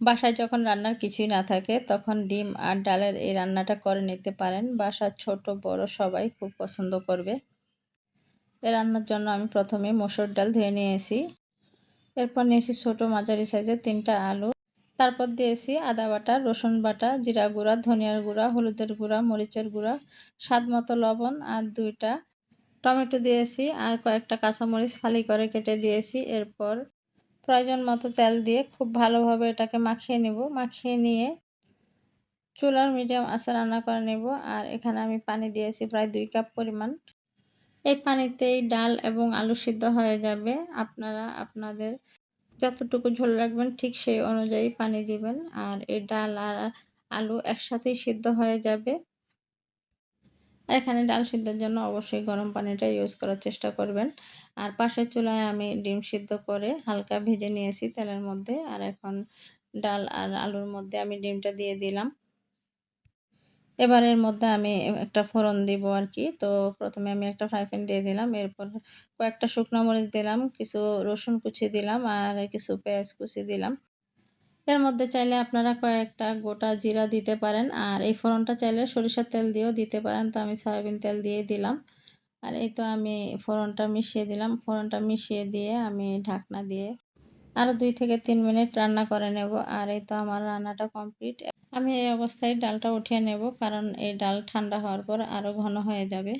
বাসায় যখন রান্নার কিছুই না থাকে তখন ডিম আর ডালের এই রান্নাটা করে নিতে পারেন। বাসার ছোট বড় সবাই খুব পছন্দ করবে। এই রান্নার জন্য আমি প্রথমে মসুর ডাল ধুয়ে নিয়েছি। এরপর নিয়েছি ছোট মাঝারি সাইজের 3টা আলু। তারপর দিয়েছি আদা বাটা, রসুন বাটা, জিরা গুঁড়া, ধনিয়ার গুঁড়া, হলুদের গুঁড়া, মরিচের গুঁড়া, স্বাদ মতো লবণ আর 2টা টমেটো দিয়েছি আর কয়েকটা কাঁচামরিচ ফালি করে কেটে দিয়েছি। এরপর প্রয়োজন মতো তেল দিয়ে খুব ভালোভাবে এটাকে মাখিয়ে নেব। মাখিয়ে নিয়ে চুলার মিডিয়াম আঁচে রান্না করে নেব। আর এখানে আমি পানি দিয়েছি প্রায় 2 কাপ পরিমাণ। এই পানিতেই ডাল এবং আলু সিদ্ধ হয়ে যাবে। আপনারা আপনাদের যতটুকু ঝোল রাখবেন ঠিক সেই অনুযায়ী পানি দিবেন। আর এই ডাল আর আলু একসাথেই সিদ্ধ হয়ে যাবে। আর এখানে ডাল সিদ্ধের জন্য অবশ্যই গরম পানিটা ইউজ করার চেষ্টা করবেন। আর পাশের চুলায় আমি ডিম সিদ্ধ করে হালকা ভেজে নিয়েছি তেলের মধ্যে। আর এখন ডাল আর আলুর মধ্যে আমি ডিমটা দিয়ে দিলাম। এবার এর মধ্যে আমি একটা ফোড়ন দিব আরকি। তো প্রথমে আমি একটা ফ্রাই প্যান দিয়ে দিলাম। এরপর কয়েকটা শুকনো মরিচ দিলাম, কিছু রসুন কুচি দিলাম আর কিছু পেঁয়াজ কুচি দিলাম। এর মধ্যে চাইলে আপনারা কয়েকটা গোটা জিরা দিতে পারেন। আর এই ফোড়নটা চাইলে সরিষার তেল দিয়েও দিতে পারেন। তো আমি সয়াবিন তেল দিয়ে দিলাম। আর এই তো আমি ফোড়নটা মিশিয়ে দিলাম। ফোড়নটা মিশিয়ে দিয়ে আমি ঢাকনা দিয়ে আরও 2 থেকে 3 মিনিট রান্না করে নেব। আর এই তো আমার রান্নাটা কমপ্লিট। আমি এই অবস্থায় ডালটা উঠিয়ে নেব, কারণ এই ডাল ঠান্ডা হওয়ার পর আরও ঘন হয়ে যাবে।